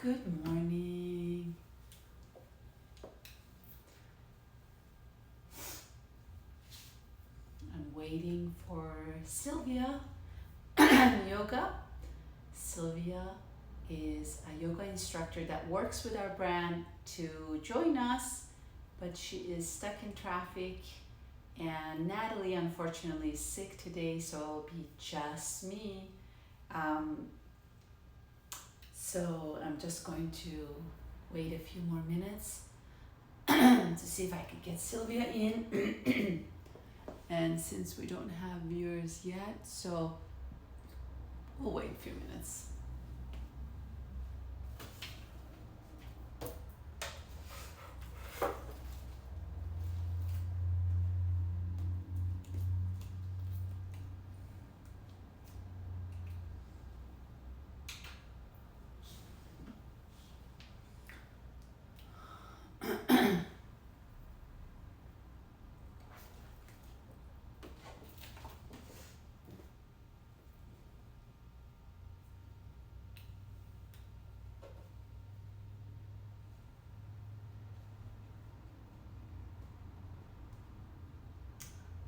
Good morning. I'm waiting for Sylvia Yoga. Sylvia is a yoga instructor that works with our brand to join us, but she is stuck in traffic. And Natalie, unfortunately, is sick today, so it'll be just me. Um, so I'm just going to wait a few more minutes to see if I could get Sylvia in. And since we don't have viewers yet, so we'll wait a few minutes.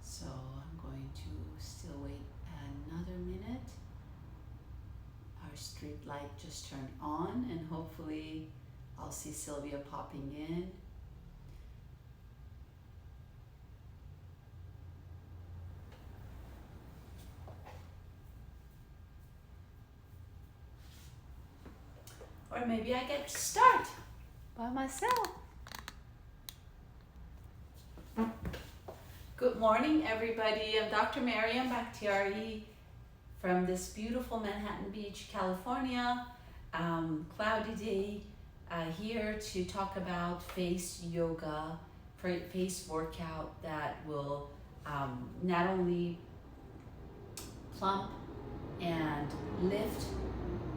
So I'm going to still wait another minute. Our street light just turned on, and hopefully I'll see Sylvia popping in. Or maybe I get to start by myself. Good morning, everybody. I'm Dr. Mariam Bakhtiari from this beautiful Manhattan Beach, California. Cloudy day here to talk about face yoga, face workout that will not only plump and lift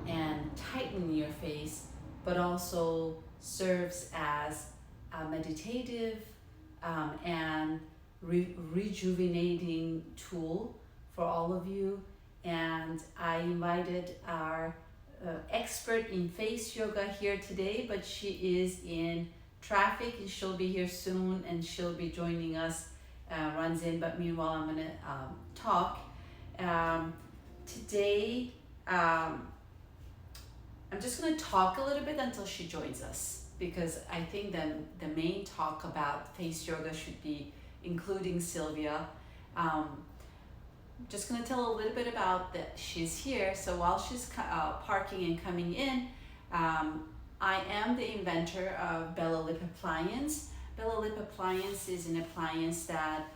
and tighten your face, but also serves as a meditative and rejuvenating tool for all of you. And I invited our expert in face yoga here today, but she is in traffic and she'll be here soon and she'll be joining us, runs in, but meanwhile I'm gonna talk. Today, I'm just gonna talk a little bit until she joins us, because I think the main talk about face yoga should be including Sylvia. Just going to tell a little bit about that she's here. So while she's parking and coming in, I am the inventor of Bella Lip Appliance. Bella Lip Appliance is an appliance that,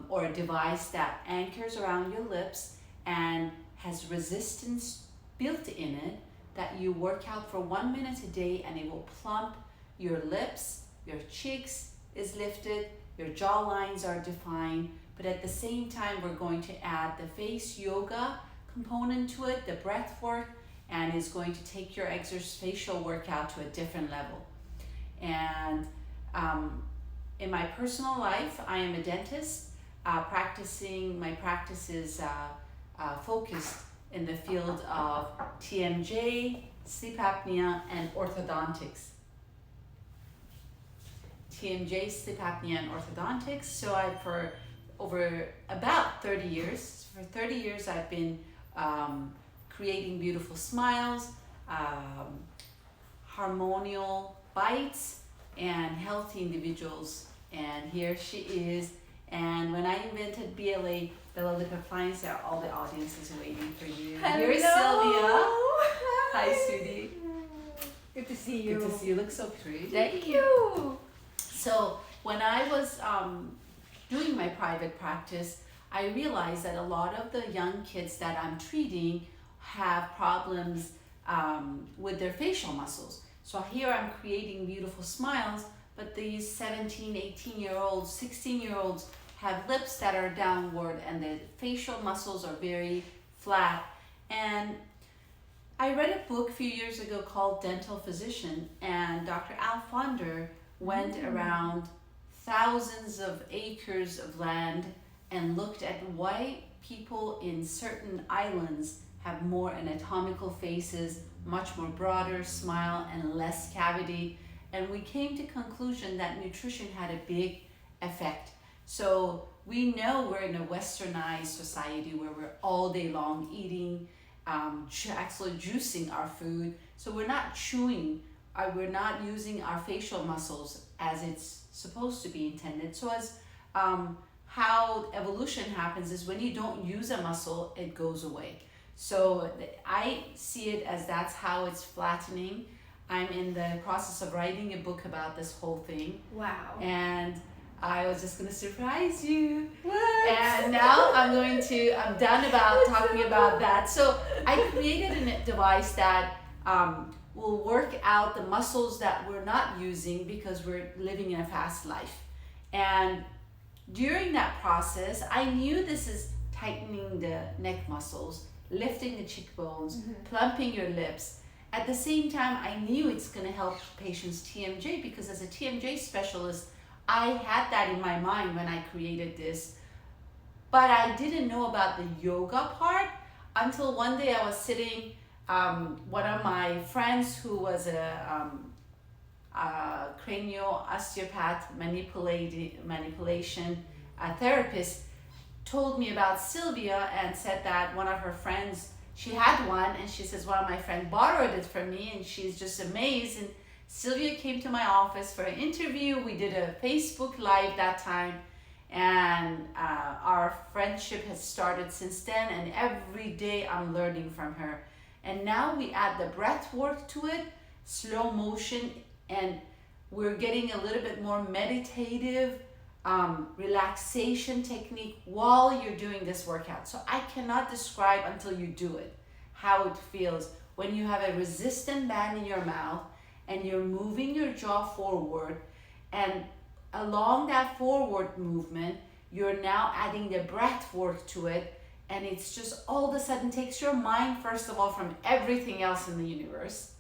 or a device that anchors around your lips and has resistance built in it, that you work out for 1 minute a day and it will plump your lips, your cheeks is lifted, your jaw lines are defined, but at the same time we're going to add the face yoga component to it, the breath work, and it's going to take your exercial workout to a different level. And in my personal life, I am a dentist. My practice is focused in the field of TMJ, sleep apnea, and orthodontics. TMJ, sleep apnea, and orthodontics. So for over about 30 years, I've been creating beautiful smiles, harmonial bites, and healthy individuals. And here she is. And when I invented BLA, Bella Lip Appliance, all the audience is waiting for you. Hello. Here's Sylvia. Hi, sweetie. Good to see you. Good to see you. Look so pretty. Thank you. So when I was doing my private practice, I realized that a lot of the young kids that I'm treating have problems with their facial muscles. So here I'm creating beautiful smiles, but these 17, 18-year-olds, 16-year-olds have lips that are downward and the facial muscles are very flat. And I read a book a few years ago called Dental Physician, and Dr. Al Fonder went around thousands of acres of land and looked at why people in certain islands have more anatomical faces, much more broader smile and less cavity. And we came to conclusion that nutrition had a big effect. So we know we're in a westernized society where we're all day long eating, actually juicing our food. So we're not chewing, we're not using our facial muscles as it's supposed to be intended. So as how evolution happens is when you don't use a muscle, it goes away. So I see it as that's how it's flattening. I'm in the process of writing a book about this whole thing. Wow. And I was just going to surprise you. What? And now I'm done about talking about that. So I created a device that will work out the muscles that we're not using because we're living in a fast life. And during that process, I knew this is tightening the neck muscles, lifting the cheekbones, plumping your lips. At the same time, I knew it's going to help patients TMJ because as a TMJ specialist, I had that in my mind when I created this. But I didn't know about the yoga part until one day I was sitting, one of my friends who was a cranial osteopath manipulation therapist told me about Sylvia and said that one of her friends, she had one, and she says one of my friends borrowed it from me and she's just amazed. And Sylvia came to my office for an interview. We did a Facebook Live that time, and our friendship has started since then, and every day I'm learning from her. And now we add the breath work to it, slow motion, and we're getting a little bit more meditative relaxation technique while you're doing this workout. So I cannot describe until you do it how it feels when you have a resistant band in your mouth and you're moving your jaw forward, and along that forward movement you're now adding the breath work to it, and it's just all of a sudden takes your mind first of all from everything else in the universe,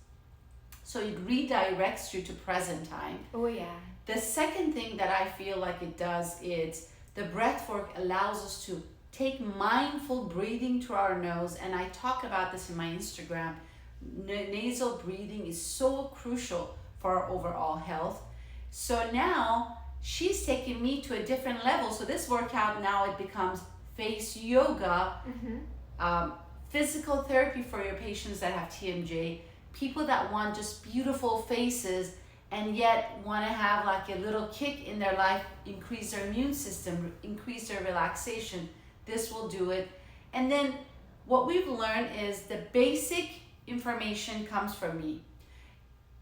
so it redirects you to present time. Oh yeah. The second thing that I feel like it does is the breath work allows us to take mindful breathing through our nose, and I talk about this in my Instagram. Nasal breathing is so crucial for our overall health. So now she's taking me to a different level. So this workout now it becomes face yoga, physical therapy for your patients that have TMJ, people that want just beautiful faces and yet want to have like a little kick in their life, increase their immune system, increase their relaxation. This will do it. And then what we've learned is the basic information comes from me.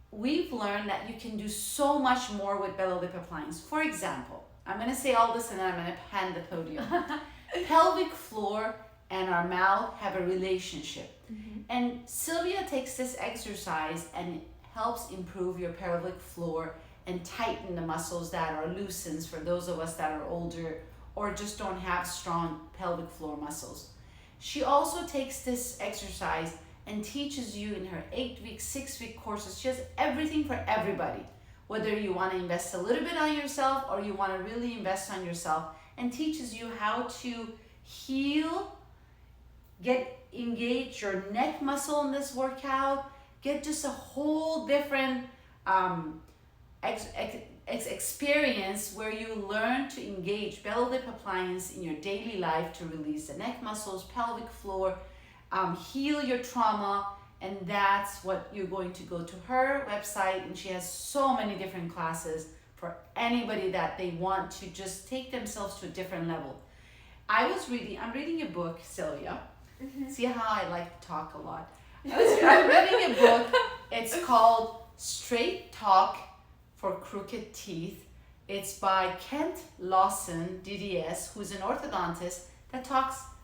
We've learned that you can do so much more with Bella Lip Appliance. For example, I'm going to say all this and then I'm going to hand the podium. Pelvic floor and our mouth have a relationship. And Sylvia takes this exercise and helps improve your pelvic floor and tighten the muscles that are loosened for those of us that are older or just don't have strong pelvic floor muscles. She also takes this exercise and teaches you in her 8-week, 6-week courses. She has everything for everybody, whether you want to invest a little bit on yourself or you want to really invest on yourself, and teaches you how to heal, engage your neck muscle in this workout, get just a whole different experience where you learn to engage Bella Lip Appliance in your daily life to release the neck muscles, pelvic floor, heal your trauma. And that's what you're going to go to her website, and she has so many different classes for anybody that they want to just take themselves to a different level. I'm reading a book, Sylvia. See how I like to talk a lot. I'm reading a book. It's called Straight Talk for Crooked Teeth. It's by Kent Lawson, DDS, who's an orthodontist that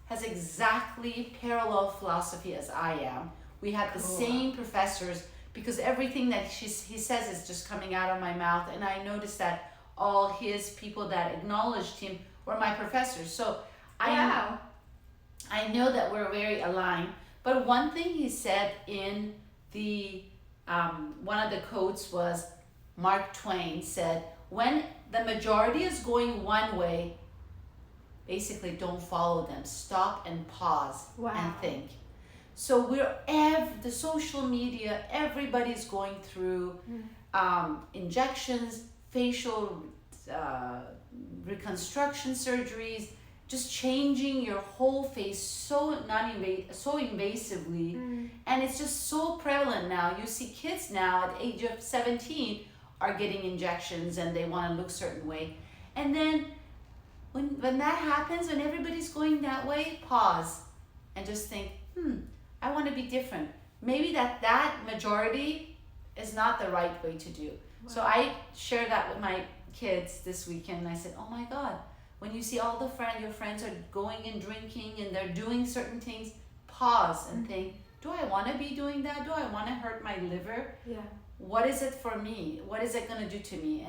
has exactly parallel philosophy as I am. We had the same professors because everything that he says is just coming out of my mouth, and I noticed that all his people that acknowledged him were my professors. So I know that we're very aligned. But one thing he said in the one of the quotes was, Mark Twain said, when the majority is going one way, basically don't follow them. Stop and pause and think. So the social media, everybody's going through injections, facial reconstruction surgeries, just changing your whole face so invasively, and it's just so prevalent now. You see kids now at the age of 17 are getting injections and they want to look certain way, and then when that happens, when everybody's going that way, pause and just think, I want to be different. Maybe that majority is not the right way to do. Wow. So I share that with my kids this weekend. I said, oh my God, when you see all your friends are going and drinking and they're doing certain things, pause and think, do I want to be doing that? Do I want to hurt my liver? Yeah. What is it for me? What is it going to do to me?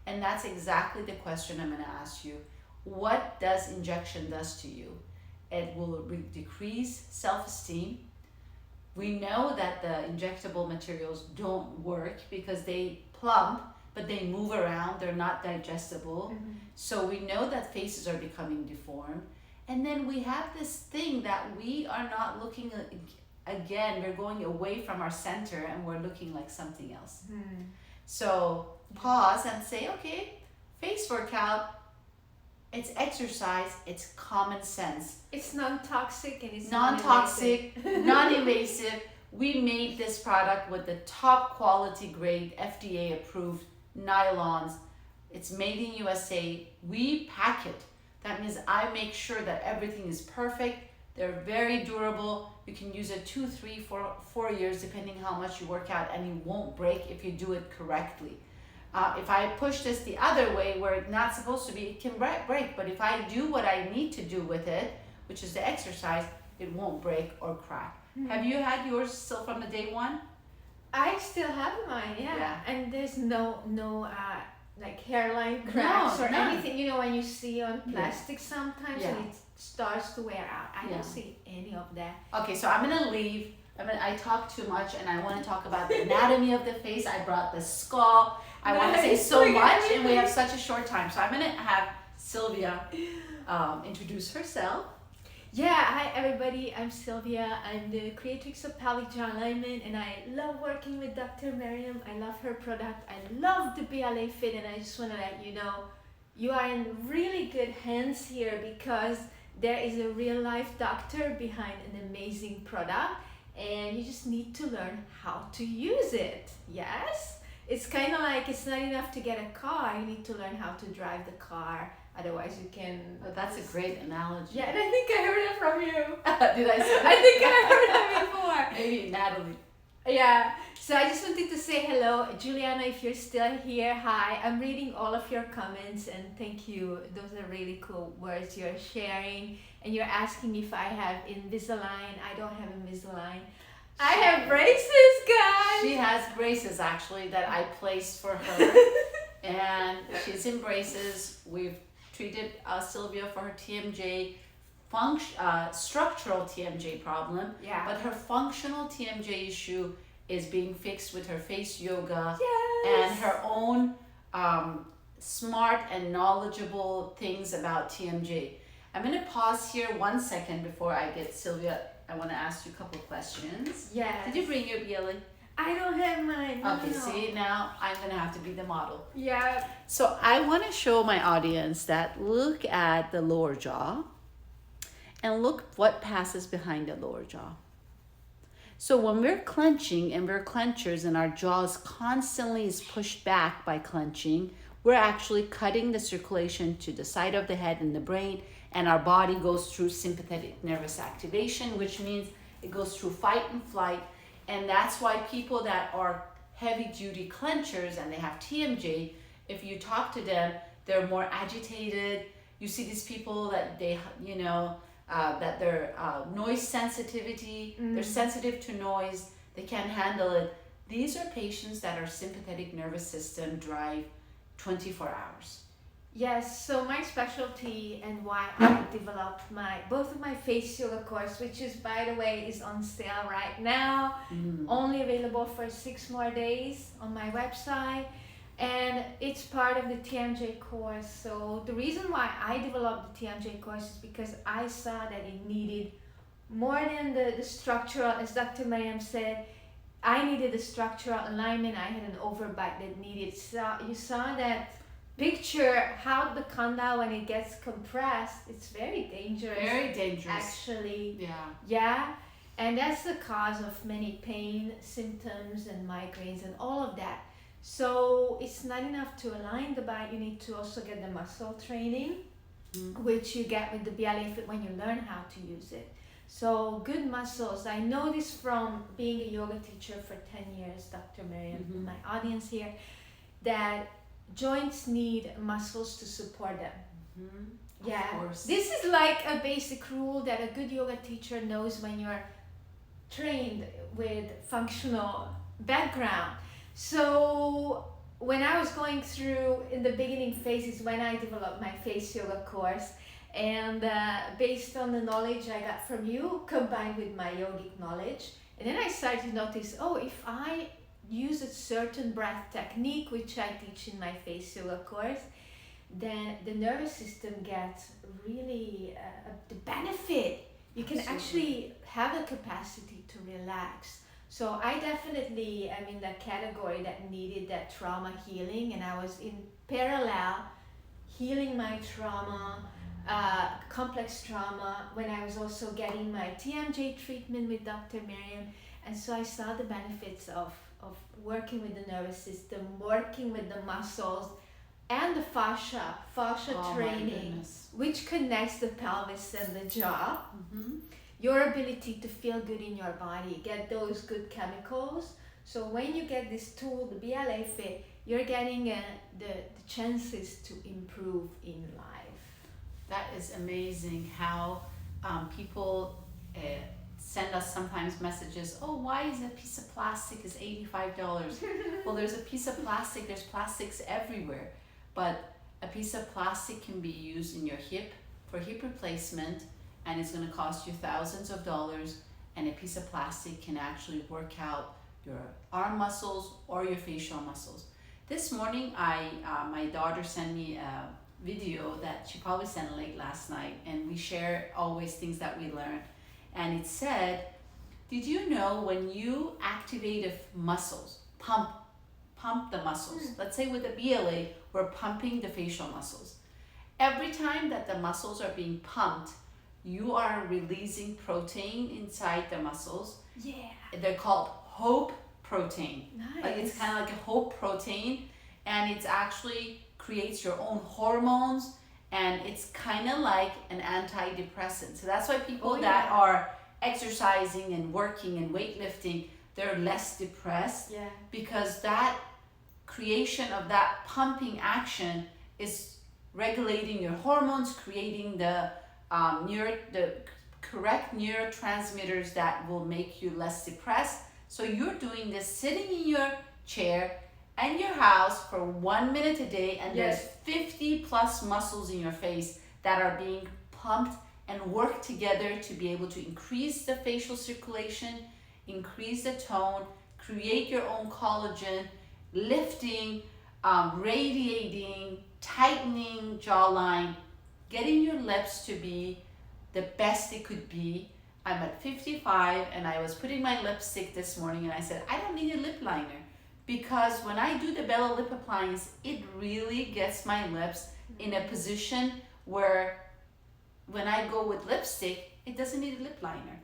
And that's exactly the question I'm going to ask you. What does injection does to you? It will decrease self-esteem. We know that the injectable materials don't work because they plump, but they move around. They're not digestible. So we know that faces are becoming deformed. And then we have this thing that we are not looking, again, we're going away from our center and we're looking like something else. So pause and say, okay, face workout, it's exercise, it's common sense. It's non-toxic and it's non-toxic, non-invasive. We made this product with the top quality grade, FDA approved nylons. It's made in USA. We pack it. That means I make sure that everything is perfect. They're very durable. You can use it 2, 3, 4 years, depending how much you work out, and it won't break if you do it correctly. If I push this the other way where it's not supposed to be, it can break. But if I do what I need to do with it, which is the exercise, it won't break or crack. Have you had yours still from the day one? I still have mine, yeah. And there's no like hairline cracks or none. anything. You know, when you see on plastic sometimes and it starts to wear out. I don't see any of that. Okay, so I'm gonna leave. I talk too much and I want to talk about the anatomy of the face. I brought the skull. I want to say so much and we have such a short time. So I'm gonna have Sylvia introduce herself. Yeah, hi everybody, I'm Sylvia. I'm the creatrix of Palijar Alignment and I love working with Dr. Miriam. I love her product. I love the BLA Fit and I just want to let you know you are in really good hands here because there is a real life doctor behind an amazing product and you just need to learn how to use it. Yes? It's kind of like it's not enough to get a car, you need to learn how to drive the car. Otherwise you can... But that's a great analogy. Yeah, and I think I heard it from you. Did I say that? I think I heard it before. Maybe Natalie. Yeah, so I just wanted to say hello. Juliana, if you're still here, hi. I'm reading all of your comments and thank you. Those are really cool words you're sharing. And you're asking if I have Invisalign. I don't have Invisalign. I have braces, guys. She has braces actually that I placed for her. And she's in braces. We've treated Sylvia for her TMJ, structural TMJ problem. Yeah. But her functional TMJ issue is being fixed with her face yoga and her own smart and knowledgeable things about TMJ. I'm going to pause here 1 second before I get Sylvia. I want to ask you a couple of questions. Yes. Did you bring your BLA? I don't have mine. Okay, no. see, now I'm going to have to be the model. Yeah. So I want to show my audience that look at the lower jaw and look what passes behind the lower jaw. So when we're clenching and we're clenchers and our jaws constantly is pushed back by clenching, we're actually cutting the circulation to the side of the head and the brain, and our body goes through sympathetic nervous activation, which means it goes through fight and flight. And that's why people that are heavy duty clenchers and they have TMJ, if you talk to them, they're more agitated. You see these people that they, that their noise sensitivity, they're sensitive to noise, they can't handle it. These are patients that are sympathetic nervous system drive 24 hours. Yes, so my specialty and why I developed both of my face yoga course, which is, by the way, is on sale right now, only available for 6 more days on my website, and it's part of the TMJ course. So the reason why I developed the TMJ course is because I saw that it needed more than the structural, as Dr. Mariam said, I needed the structural alignment. I had an overbite that needed. So you saw that picture how the condyle when it gets compressed, it's very dangerous. Very dangerous. Actually, Yeah. yeah, and that's the cause of many pain symptoms and migraines and all of that. So it's not enough to align the body. You need to also get the muscle training, which you get with the BLA Fit when you learn how to use it. So good muscles. I know this from being a yoga teacher for 10 years, Dr. Mariam, my audience here, that joints need muscles to support them. Yeah. Of course. This is like a basic rule that a good yoga teacher knows when you're trained with functional background. So when I was going through in the beginning phases when I developed my face yoga course, and based on the knowledge I got from you combined with my yogic knowledge, and then I started to notice, oh, if I use a certain breath technique, which I teach in my face yoga course, then the nervous system gets really the benefit. You can actually have the capacity to relax. So I definitely am in that category that needed that trauma healing, and I was in parallel healing my trauma, complex trauma, when I was also getting my TMJ treatment with Dr. Mariam. And so I saw the benefits of working with the nervous system, working with the muscles, and the fascia training, which connects the pelvis and the jaw. Your ability to feel good in your body, get those good chemicals. So when you get this tool, the BLA Fit, you're getting the chances to improve in life. That is amazing how people send us sometimes messages, oh, why is a piece of plastic is $85? Well, there's a piece of plastic, there's plastics everywhere, but a piece of plastic can be used in your hip for hip replacement, and it's going to cost you thousands of dollars, and a piece of plastic can actually work out your arm muscles or your facial muscles. This morning, my daughter sent me a video that she probably sent late last night, and we share always things that we learn. And it said, did you know when you activate muscles, pump the muscles, let's say with the BLA, we're pumping the facial muscles. Every time that the muscles are being pumped, you are releasing protein inside the muscles. Yeah. They're called hope protein. Nice. Like it's kind of like a hope protein, and it's actually creates your own hormones, and it's kind of like an antidepressant. So that's why people that are exercising and working and weightlifting, they're less depressed, because that creation of that pumping action is regulating your hormones, creating the correct neurotransmitters that will make you less depressed. So you're doing this sitting in your chair and your house for 1 minute a day, and there's 50 plus muscles in your face that are being pumped and work together to be able to increase the facial circulation, increase the tone, create your own collagen, lifting, radiating, tightening jawline, getting your lips to be the best it could be. I'm at 55 and I was putting my lipstick this morning and I said, I don't need a lip liner, because when I do the Bella Lip Appliance, it really gets my lips in a position where when I go with lipstick, it doesn't need a lip liner.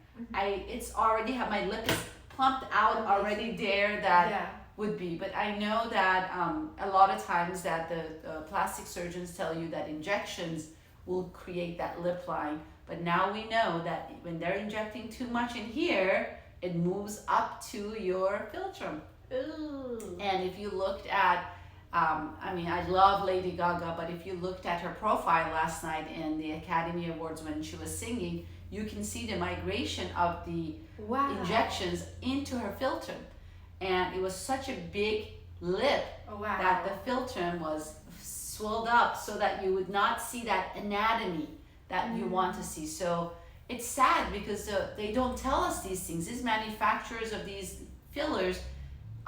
It's already have my lip is plumped out already there that would be. But I know that a lot of times that the plastic surgeons tell you that injections will create that lip line. But now we know that when they're injecting too much in here, it moves up to your philtrum. Ooh. And if you looked at, I love Lady Gaga, but if you looked at her profile last night in the Academy Awards when she was singing, you can see the migration of the injections into her philtrum. And it was such a big lip that the philtrum was swelled up so that you would not see that anatomy that you want to see. So it's sad because they don't tell us these things. These manufacturers of these fillers,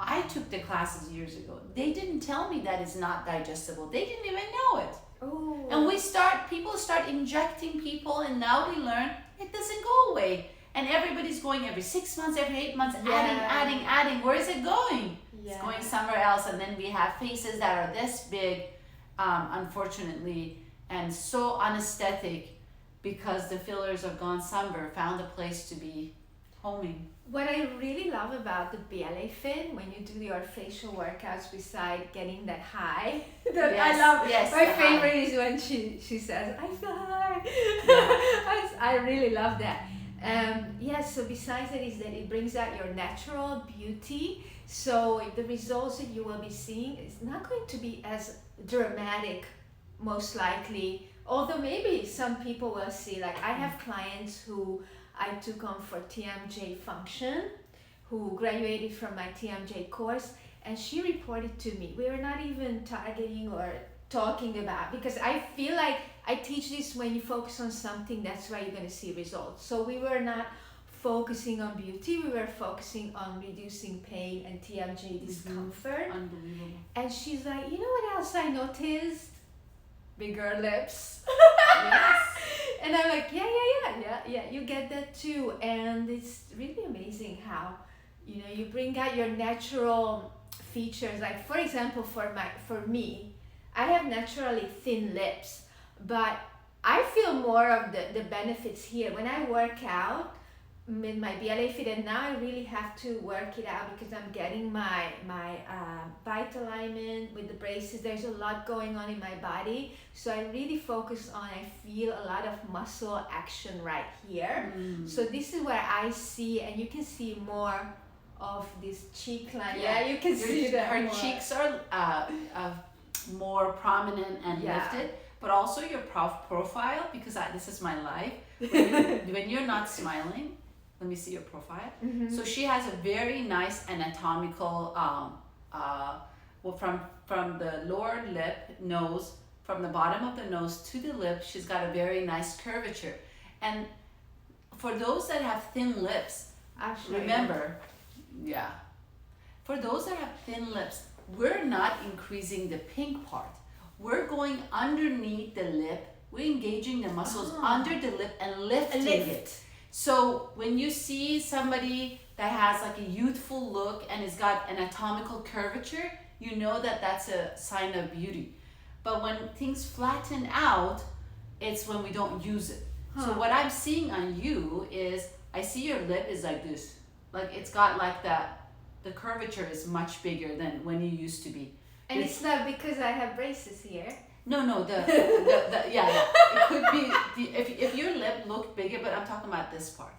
I took the classes years ago. They didn't tell me that it's not digestible. They didn't even know it. Ooh. And people start injecting people, and now we learn it doesn't go away. And everybody's going every 6 months, every 8 months, Yeah. adding. Where is it going? Yeah. It's going somewhere else. And then we have faces that are this big, unfortunately, and so unesthetic because the fillers have gone somewhere, found a place to be homing. What I really love about the BLA Fit, when you do your facial workouts beside getting that high, that I love. Yes, My the favorite high. is when she says, I feel high. Yeah. I really love that. Yes, so besides that is that it brings out your natural beauty. So the results that you will be seeing is not going to be as dramatic, most likely. Although maybe some people will see, like I have clients who I took on for TMJ function, who graduated from my TMJ course, and she reported to me. We were not even targeting or talking about, because I feel like I teach this, when you focus on something, that's where you're going to see results. So we were not focusing on beauty, we were focusing on reducing pain and TMJ discomfort. Unbelievable. And she's like, you know what else I noticed? Bigger lips. Yes. And I'm like, yeah, you get that too. And it's really amazing how, you bring out your natural features. Like for example, for me, I have naturally thin lips, but I feel more of the benefits here. When I work out with my BLA Fit, and now I really have to work it out because I'm getting my bite alignment with the braces. There's a lot going on in my body, so I really focus on, I feel a lot of muscle action right here. So this is where I see, and you can see more of this cheek line. Yeah, you can see that her more. cheeks are more prominent and lifted, but also your profile, because this is my life. When you're not smiling, let me see your profile. So she has a very nice anatomical, from the lower lip, nose, from the bottom of the nose to the lip, she's got a very nice curvature. And for those that have thin lips, remember, for those that have thin lips, we're not increasing the pink part. We're going underneath the lip. We're engaging the muscles under the lip and lifting it. So when you see somebody that has like a youthful look and has got anatomical curvature, you know that that's a sign of beauty. But when things flatten out, it's when we don't use it. So what I'm seeing on you is, I see your lip is like this. Like it's got like that. The curvature is much bigger than when you used to be. And it's not because I have braces here. No, it could be if your lip looked bigger, but I'm talking about this part.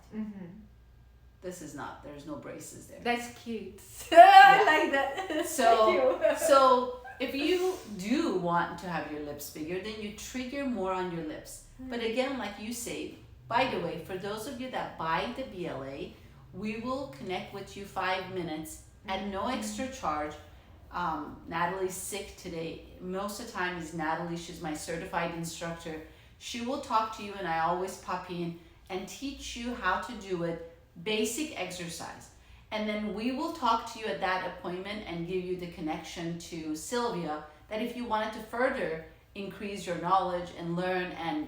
This is not. There's no braces there. That's cute. I like that. So if you do want to have your lips bigger, then you trigger more on your lips. But again, like you say, by the way, for those of you that buy the BLA, we will connect with you 5 minutes at no extra charge. Natalie's sick today. Most of the time is Natalie. She's my certified instructor. She will talk to you, and I always pop in and teach you how to do it, basic exercise. And then we will talk to you at that appointment and give you the connection to Sylvia, that if you wanted to further increase your knowledge and learn and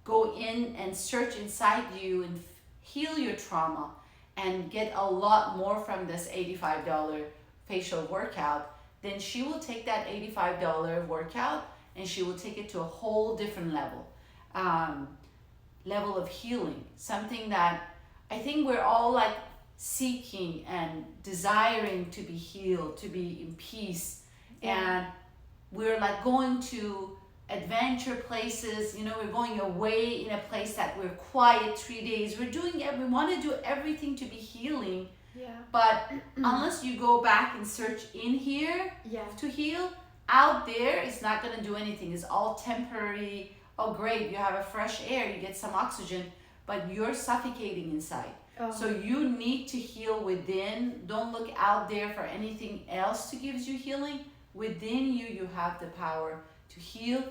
go in and search inside you and heal your trauma and get a lot more from this $85 facial workout, then she will take that $85 workout and she will take it to a whole different level of healing, something that I think we're all like seeking and desiring to be healed, to be in peace. And we're like going to adventure places, we're going away in a place that we're quiet 3 days. We want to do everything to be healing. But unless you go back and search in here to heal, out there it's not going to do anything. It's all temporary. Oh great, you have a fresh air, you get some oxygen, but you're suffocating inside. So you need to heal within. Don't look out there for anything else to give you healing. Within you have the power to heal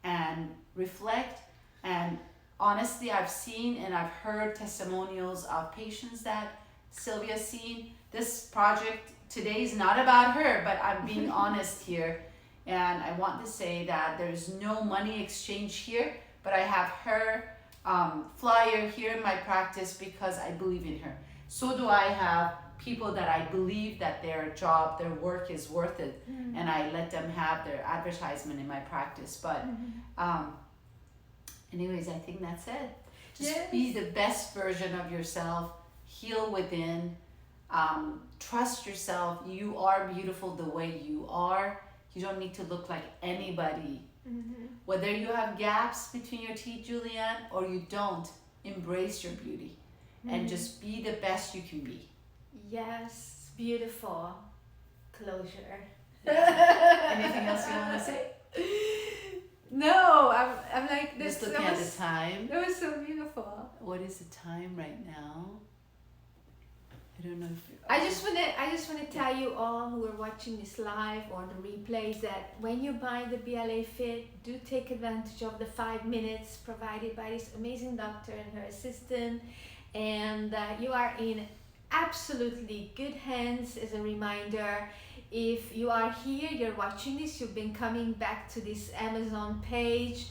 and reflect. And honestly, I've seen and I've heard testimonials of patients that Sylvia's seen. This project today is not about her, but I'm being honest here. And I want to say that there's no money exchange here, but I have her flyer here in my practice because I believe in her. So do I have people that I believe that their job, their work is worth it, and I let them have their advertisement in my practice. But anyways, I think that's it. Just Yes. be the best version of yourself, heal within, trust yourself. You are beautiful the way you are. You don't need to look like anybody. Whether you have gaps between your teeth, Julianne, or you don't, embrace your beauty and just be the best you can be. Yes, beautiful closure. Anything else you want to say? No, I'm like this. Just looking at the time. That was so beautiful. What is the time right now? I don't know if you, I just wanna tell you all who are watching this live or the replays that when you buy the BLA Fit, do take advantage of the 5 minutes provided by this amazing doctor and her assistant, and you are in absolutely good hands. As a reminder, if you are here, you're watching this, you've been coming back to this Amazon page,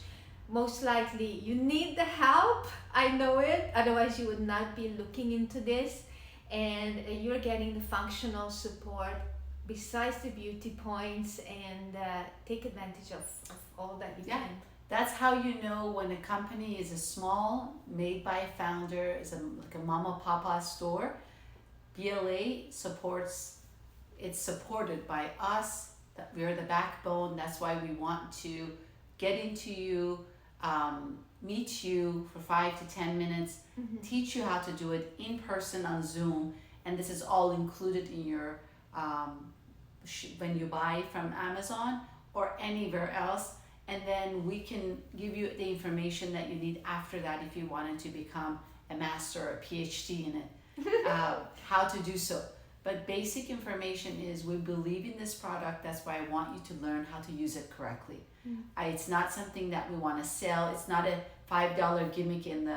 most likely you need the help. I know it, otherwise you would not be looking into this. And you're getting the functional support besides the beauty points, and take advantage of all that you Yeah. can. that's how you know when a company is a small, made by a founder, is like a mama papa store. BLA supports, it's supported by us, that we're the backbone. That's why we want to get into you, meet you for 5 to 10 minutes, teach you how to do it in person on Zoom, and this is all included in your when you buy from Amazon or anywhere else, and then we can give you the information that you need after that if you wanted to become a master or a PhD in it, how to do so. But basic information is we believe in this product. That's why I want you to learn how to use it correctly. It's not something that we want to sell. It's not a $5 gimmick in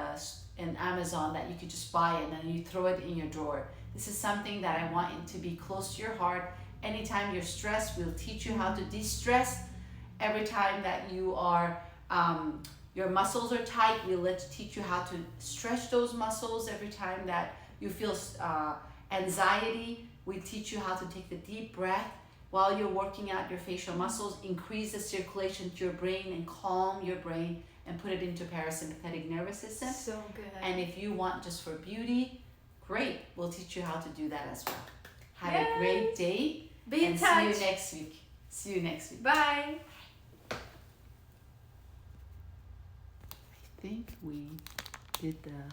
Amazon that you could just buy and then you throw it in your drawer. This is something that I want it to be close to your heart. Anytime you're stressed, we'll teach you how to de-stress. Every time that you are, your muscles are tight, we'll teach you how to stretch those muscles. Every time that you feel anxiety, we teach you how to take the deep breath while you're working out your facial muscles, increase the circulation to your brain and calm your brain and put it into parasympathetic nervous system. So good. And if you want just for beauty, great, we'll teach you how to do that as well. Have Yay. a great day. Be in and touch. see you next week. See you next week. Bye. I think we did the